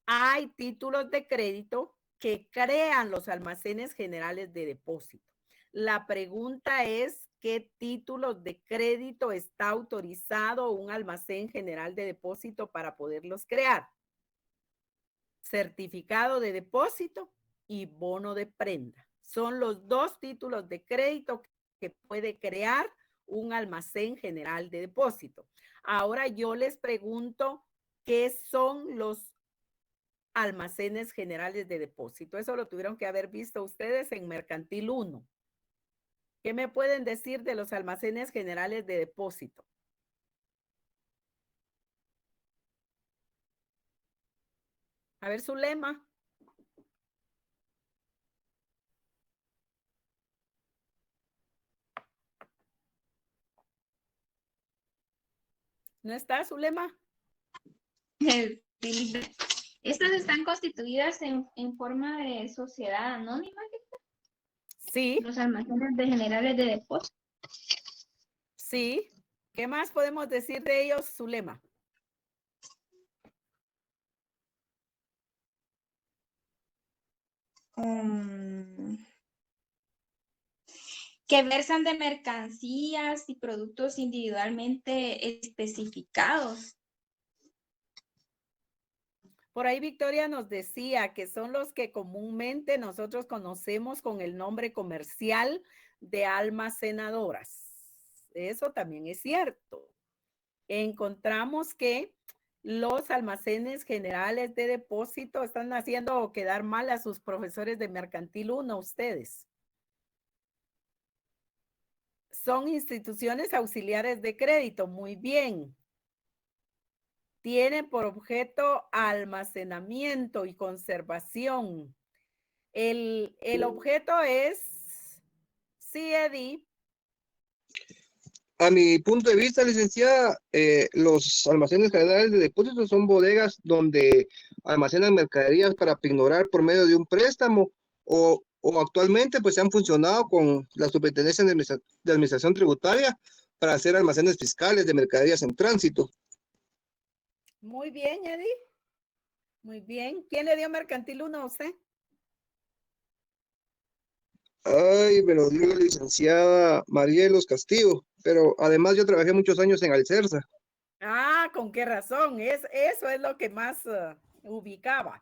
A: hay títulos de crédito que crean los almacenes generales de depósito. La pregunta es, ¿qué títulos de crédito está autorizado un almacén general de depósito para poderlos crear? Certificado de depósito y bono de prenda. Son los dos títulos de crédito que puede crear un almacén general de depósito. Ahora yo les pregunto, ¿qué son los almacenes generales de depósito? Eso lo tuvieron que haber visto ustedes en Mercantil 1. ¿Qué me pueden decir de los almacenes generales de depósito? A ver su lema. ¿No está su lema?
I: Estas están constituidas en forma de sociedad anónima.
A: Sí.
I: Los almacenes de generales de depósito.
A: Sí. ¿Qué más podemos decir de ellos? Su lema.
I: Que versan de mercancías y productos individualmente especificados.
A: Por ahí Victoria nos decía que son los que comúnmente nosotros conocemos con el nombre comercial de almacenadoras. Eso también es cierto. Encontramos que los almacenes generales de depósito están haciendo quedar mal a sus profesores de Mercantil 1, ustedes. Son instituciones auxiliares de crédito, muy bien. Tienen por objeto almacenamiento y conservación. El objeto es, sí, Eddie.
K: A mi punto de vista, licenciada, los almacenes generales de depósitos son bodegas donde almacenan mercaderías para pignorar por medio de un préstamo o o actualmente pues han funcionado con la Superintendencia de Administración Tributaria para hacer almacenes fiscales de mercaderías en tránsito.
A: Muy bien, Eddie. Muy bien. ¿Quién le dio Mercantil 1 a usted?
K: Ay, me lo dio la licenciada Marielos Castillo, pero además yo trabajé muchos años en Alcersa.
A: Ah, ¿con qué razón? Eso es lo que más ubicaba.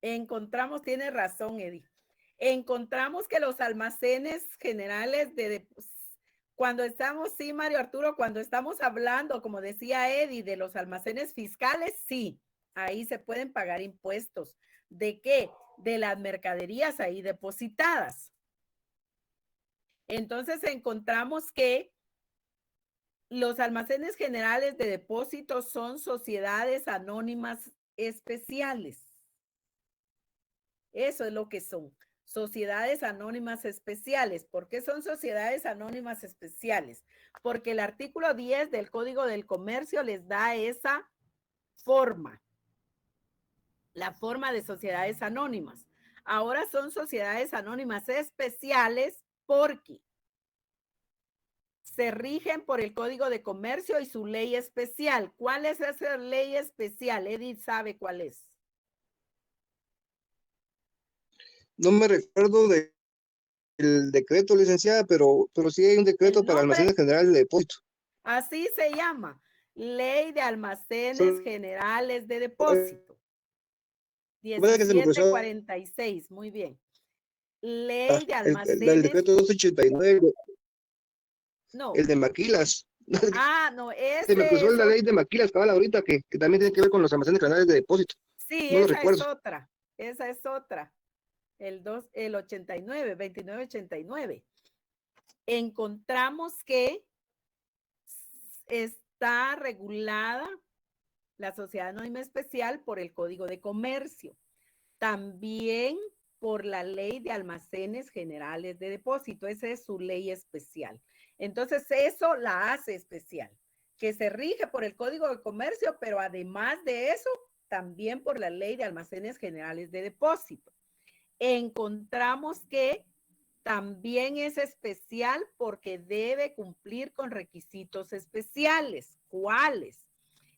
A: Encontramos, tiene razón, Eddie. Encontramos que los almacenes generales cuando estamos, sí, Mario Arturo, cuando estamos hablando, como decía Eddie, de los almacenes fiscales, sí, ahí se pueden pagar impuestos. ¿De qué? De las mercaderías ahí depositadas. Entonces encontramos que los almacenes generales de depósitos son sociedades anónimas especiales. Eso es lo que son. Sociedades anónimas especiales. ¿Por qué son sociedades anónimas especiales? Porque el artículo 10 del Código del Comercio les da esa forma. La forma de sociedades anónimas. Ahora son sociedades anónimas especiales porque se rigen por el Código de Comercio y su ley especial. ¿Cuál es esa ley especial? Edith sabe cuál es.
K: No me recuerdo del decreto, licenciada, pero sí hay un decreto para almacenes generales de depósito.
A: Así se llama. Ley de Almacenes Generales de Depósito. 1746, muy bien. Ley de Almacenes.
K: El decreto 289.
A: No.
K: El de Maquilas.
A: Ah, no,
K: Se me cruzó la ley de Maquilas, cabal, ahorita, que también tiene que ver con los almacenes generales de depósito.
A: Sí,
K: no
A: esa es otra. Esa es otra. El 89, 2989. Encontramos que está regulada la sociedad anónima especial por el Código de Comercio. También por la Ley de Almacenes Generales de Depósito. Esa es su ley especial. Entonces, eso la hace especial, que se rige por el Código de Comercio, pero además de eso, también por la Ley de Almacenes Generales de Depósito. Encontramos que también es especial porque debe cumplir con requisitos especiales. ¿Cuáles?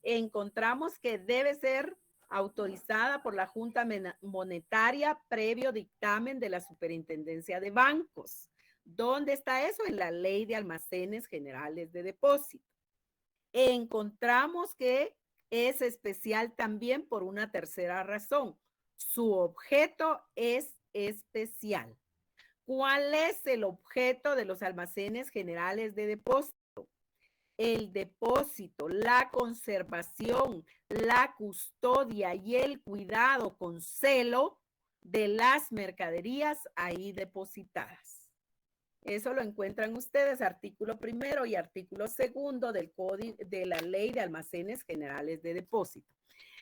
A: Encontramos que debe ser autorizada por la Junta Monetaria previo dictamen de la Superintendencia de Bancos. ¿Dónde está eso? En la Ley de Almacenes Generales de Depósito. Encontramos que es especial también por una tercera razón. Su objeto es especial. ¿Cuál es el objeto de los almacenes generales de depósito? El depósito, la conservación, la custodia y el cuidado con celo de las mercaderías ahí depositadas. Eso lo encuentran ustedes, artículo 1 y artículo 2 del Código de la Ley de Almacenes Generales de Depósito.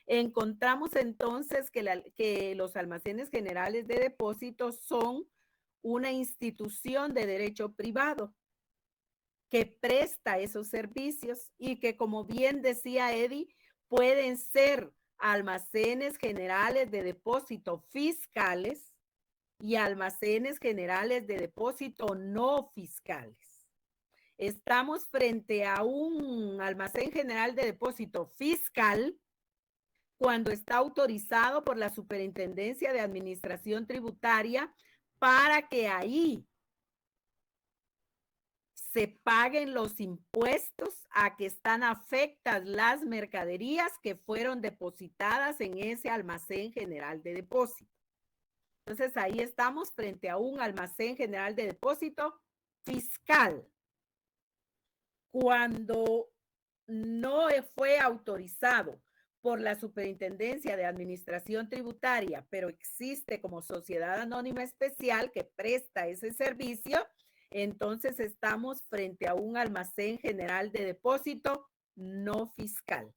A: Encontramos entonces que los almacenes generales de depósito son una institución de derecho privado que presta esos servicios y que, como bien decía Eddie, pueden ser almacenes generales de depósito fiscales y almacenes generales de depósito no fiscales. Estamos frente a un almacén general de depósito fiscal cuando está autorizado por la Superintendencia de Administración Tributaria para que ahí se paguen los impuestos a que están afectadas las mercaderías que fueron depositadas en ese almacén general de depósito. Entonces, ahí estamos frente a un almacén general de depósito fiscal. Cuando no fue autorizado por la Superintendencia de Administración Tributaria, pero existe como sociedad anónima especial que presta ese servicio, entonces estamos frente a un almacén general de depósito no fiscal.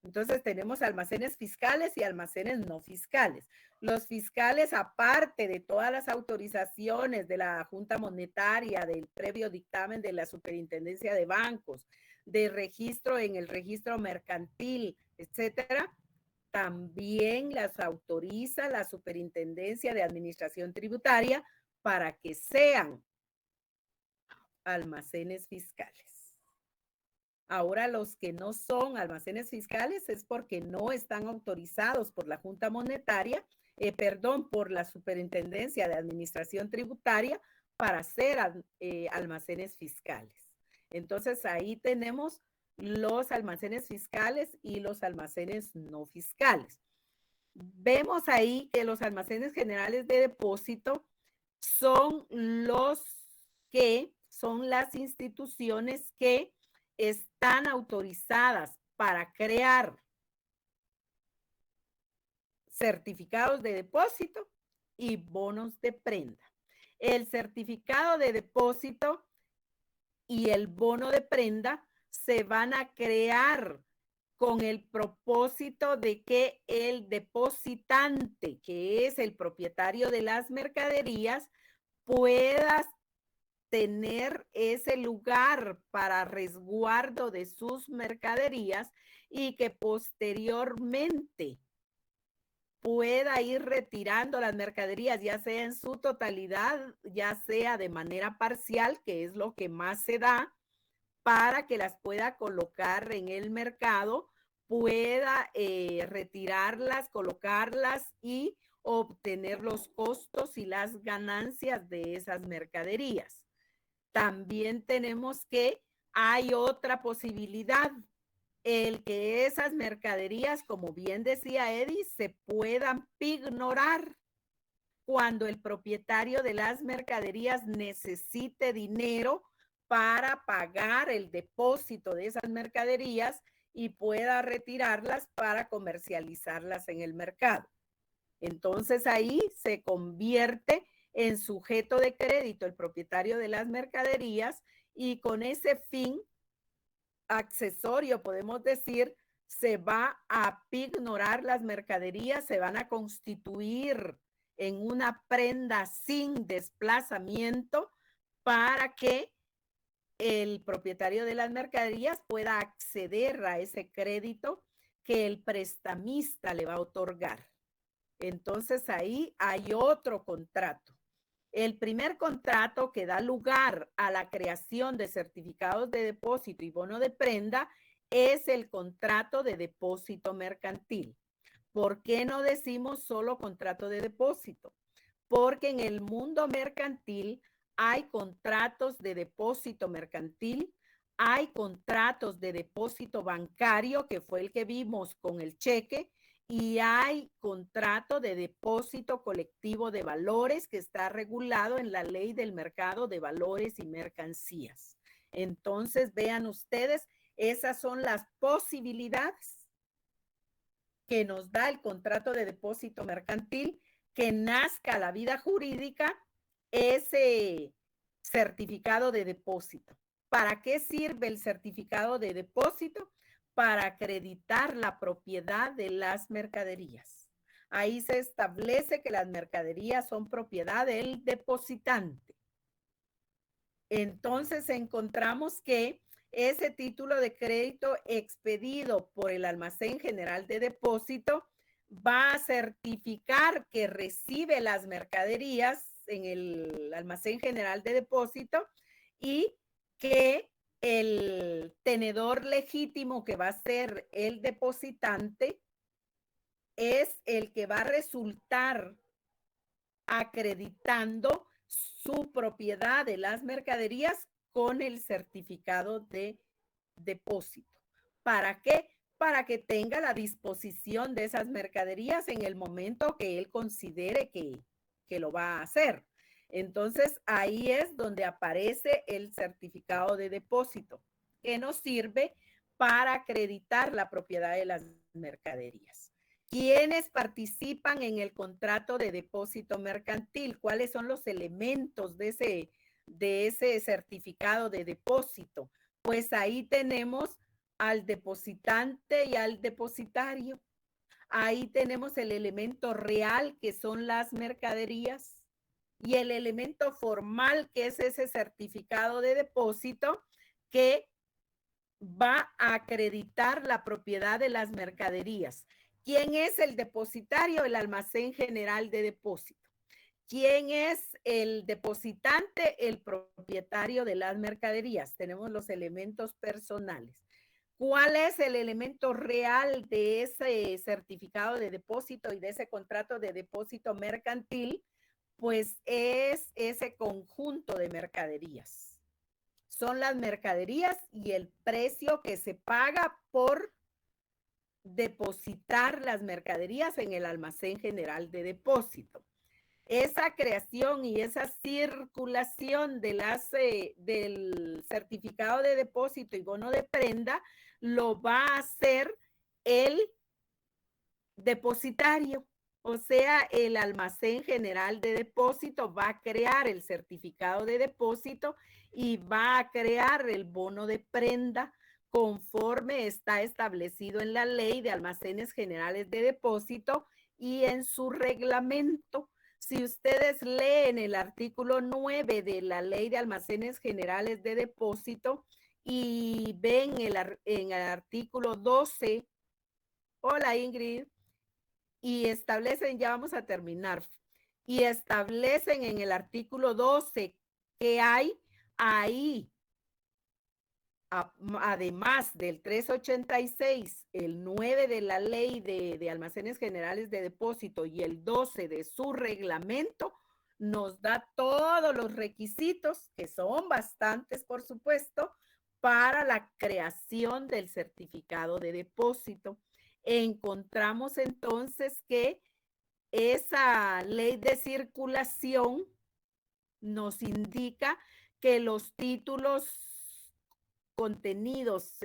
A: Entonces tenemos almacenes fiscales y almacenes no fiscales. Los fiscales, aparte de todas las autorizaciones de la Junta Monetaria, del previo dictamen de la Superintendencia de Bancos, de registro en el registro mercantil, etcétera, también las autoriza la Superintendencia de Administración Tributaria para que sean almacenes fiscales. Ahora, los que no son almacenes fiscales es porque no están autorizados por la Junta Monetaria, por la Superintendencia de Administración Tributaria para ser almacenes fiscales. Entonces, ahí tenemos los almacenes fiscales y los almacenes no fiscales. Vemos ahí que los almacenes generales de depósito son las instituciones que están autorizadas para crear certificados de depósito y bonos de prenda. El certificado de depósito y el bono de prenda se van a crear con el propósito de que el depositante, que es el propietario de las mercaderías, pueda tener ese lugar para resguardo de sus mercaderías y que posteriormente pueda ir retirando las mercaderías, ya sea en su totalidad, ya sea de manera parcial, que es lo que más se da, para que las pueda colocar en el mercado, pueda retirarlas, colocarlas y obtener los costos y las ganancias de esas mercaderías. También tenemos que hay otra posibilidad, el que esas mercaderías, como bien decía Eddie, se puedan pignorar cuando el propietario de las mercaderías necesite dinero para pagar el depósito de esas mercaderías y pueda retirarlas para comercializarlas en el mercado. Entonces ahí se convierte en sujeto de crédito el propietario de las mercaderías y con ese fin accesorio, podemos decir, se va a pignorar las mercaderías, se van a constituir en una prenda sin desplazamiento para que el propietario de las mercaderías pueda acceder a ese crédito que el prestamista le va a otorgar. Entonces ahí hay otro contrato. El primer contrato que da lugar a la creación de certificados de depósito y bono de prenda es el contrato de depósito mercantil. ¿Por qué no decimos solo contrato de depósito? Porque en el mundo mercantil hay contratos de depósito mercantil, hay contratos de depósito bancario, que fue el que vimos con el cheque, y hay contrato de depósito colectivo de valores que está regulado en la Ley del Mercado de Valores y Mercancías. Entonces, vean ustedes, esas son las posibilidades que nos da el contrato de depósito mercantil, que nazca la vida jurídica ese certificado de depósito. ¿Para qué sirve el certificado de depósito? Para acreditar la propiedad de las mercaderías. Ahí se establece que las mercaderías son propiedad del depositante. Entonces encontramos que ese título de crédito expedido por el Almacén General de Depósito va a certificar que recibe las mercaderías en el Almacén General de Depósito y que el tenedor legítimo, que va a ser el depositante, es el que va a resultar acreditando su propiedad de las mercaderías con el certificado de depósito. ¿Para qué? Para que tenga la disposición de esas mercaderías en el momento que él considere que lo va a hacer. Entonces, ahí es donde aparece el certificado de depósito, que nos sirve para acreditar la propiedad de las mercaderías. ¿Quiénes participan en el contrato de depósito mercantil? ¿Cuáles son los elementos de ese certificado de depósito? Pues ahí tenemos al depositante y al depositario. Ahí tenemos el elemento real, que son las mercaderías, y el elemento formal, que es ese certificado de depósito que va a acreditar la propiedad de las mercaderías. ¿Quién es el depositario? El almacén general de depósito. ¿Quién es el depositante? El propietario de las mercaderías. Tenemos los elementos personales. ¿Cuál es el elemento real de ese certificado de depósito y de ese contrato de depósito mercantil? Pues es ese conjunto de mercaderías. Son las mercaderías y el precio que se paga por depositar las mercaderías en el almacén general de depósito. Esa creación y esa circulación de del certificado de depósito y bono de prenda lo va a hacer el depositario, o sea, el almacén general de depósito va a crear el certificado de depósito y va a crear el bono de prenda conforme está establecido en la Ley de Almacenes Generales de Depósito y en su reglamento. Si ustedes leen el artículo 9 de la Ley de Almacenes Generales de Depósito y ven en el artículo 12, hola Ingrid, y establecen, ya vamos a terminar, y establecen en el artículo 12 que hay ahí, además del 386, el 9 de la Ley de Almacenes Generales de Depósito y el 12 de su reglamento, nos da todos los requisitos, que son bastantes, por supuesto, para la creación del certificado de depósito. Encontramos entonces que esa ley de circulación nos indica que los títulos contenidos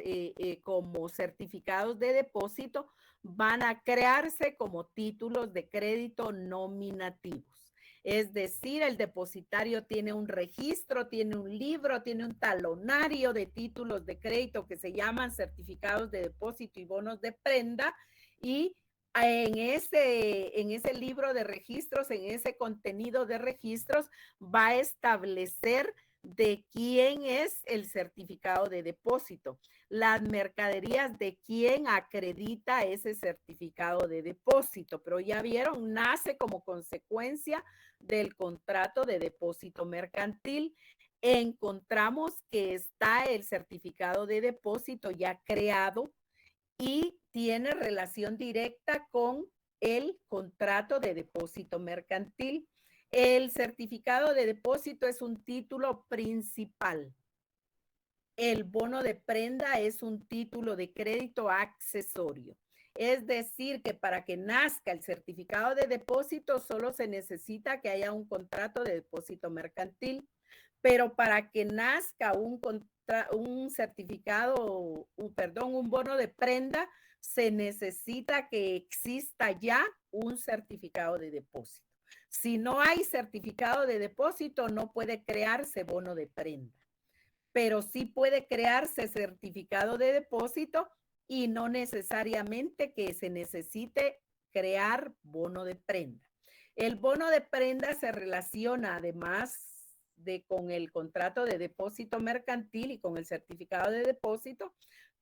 A: como certificados de depósito van a crearse como títulos de crédito nominativos. Es decir, el depositario tiene un registro, tiene un libro, tiene un talonario de títulos de crédito que se llaman certificados de depósito y bonos de prenda, y en ese libro de registros, en ese contenido de registros, va a establecer de quién es el certificado de depósito, las mercaderías de quién acredita ese certificado de depósito, pero ya vieron, nace como consecuencia del contrato de depósito mercantil. Encontramos que está el certificado de depósito ya creado y tiene relación directa con el contrato de depósito mercantil. El certificado de depósito es un título principal. El bono de prenda es un título de crédito accesorio. Es decir, que para que nazca el certificado de depósito solo se necesita que haya un contrato de depósito mercantil, pero para que nazca un certificado, un bono de prenda, se necesita que exista ya un certificado de depósito. Si no hay certificado de depósito, no puede crearse bono de prenda, pero sí puede crearse certificado de depósito y no necesariamente que se necesite crear bono de prenda. El bono de prenda se relaciona además con el contrato de depósito mercantil y con el certificado de depósito,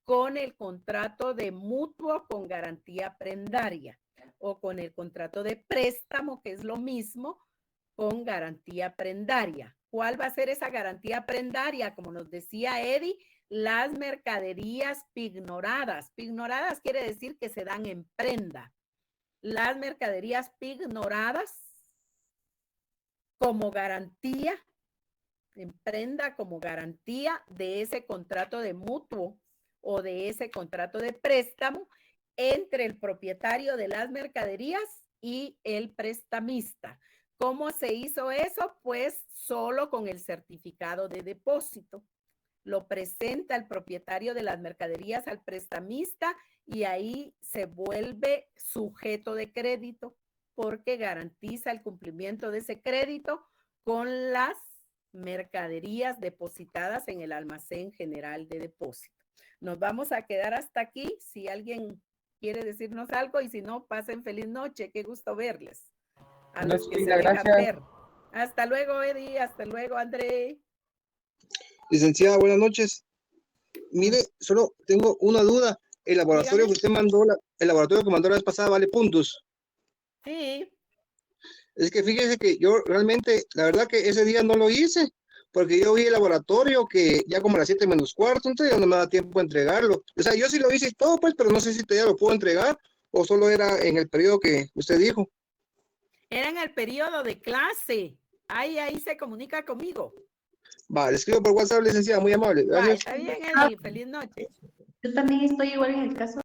A: con el contrato de mutuo con garantía prendaria o con el contrato de préstamo, que es lo mismo, con garantía prendaria. ¿Cuál va a ser esa garantía prendaria? Como nos decía Eddie, las mercaderías pignoradas. Pignoradas quiere decir que se dan en prenda. Las mercaderías pignoradas como garantía, en prenda como garantía de ese contrato de mutuo o de ese contrato de préstamo entre el propietario de las mercaderías y el prestamista. ¿Cómo se hizo eso? Pues solo con el certificado de depósito. Lo presenta el propietario de las mercaderías al prestamista y ahí se vuelve sujeto de crédito porque garantiza el cumplimiento de ese crédito con las mercaderías depositadas en el almacén general de depósito. Nos vamos a quedar hasta aquí. Si alguien quiere decirnos algo y si no, pasen feliz noche. Qué gusto verles. A los que se dejan ver. Hasta luego, Eddie. Hasta luego, André.
K: Licenciada, buenas noches. Mire, solo tengo una duda. El laboratorio que usted mandó el laboratorio que mandó la vez pasada vale puntos.
A: Sí.
K: Es que fíjese que yo realmente, la verdad que ese día no lo hice, porque yo vi el laboratorio que ya como a las 7 menos cuarto, entonces ya no me da tiempo de entregarlo. O sea, yo sí lo hice y todo, pues, pero no sé si todavía lo puedo entregar o solo era en el periodo que usted dijo.
A: Era en el periodo de clase. Ahí se comunica conmigo.
K: Vale, escribo por WhatsApp, licenciada, muy amable.
A: Va,
K: Gracias.
A: está bien, Eli. Feliz noche.
L: Yo también estoy igual en el caso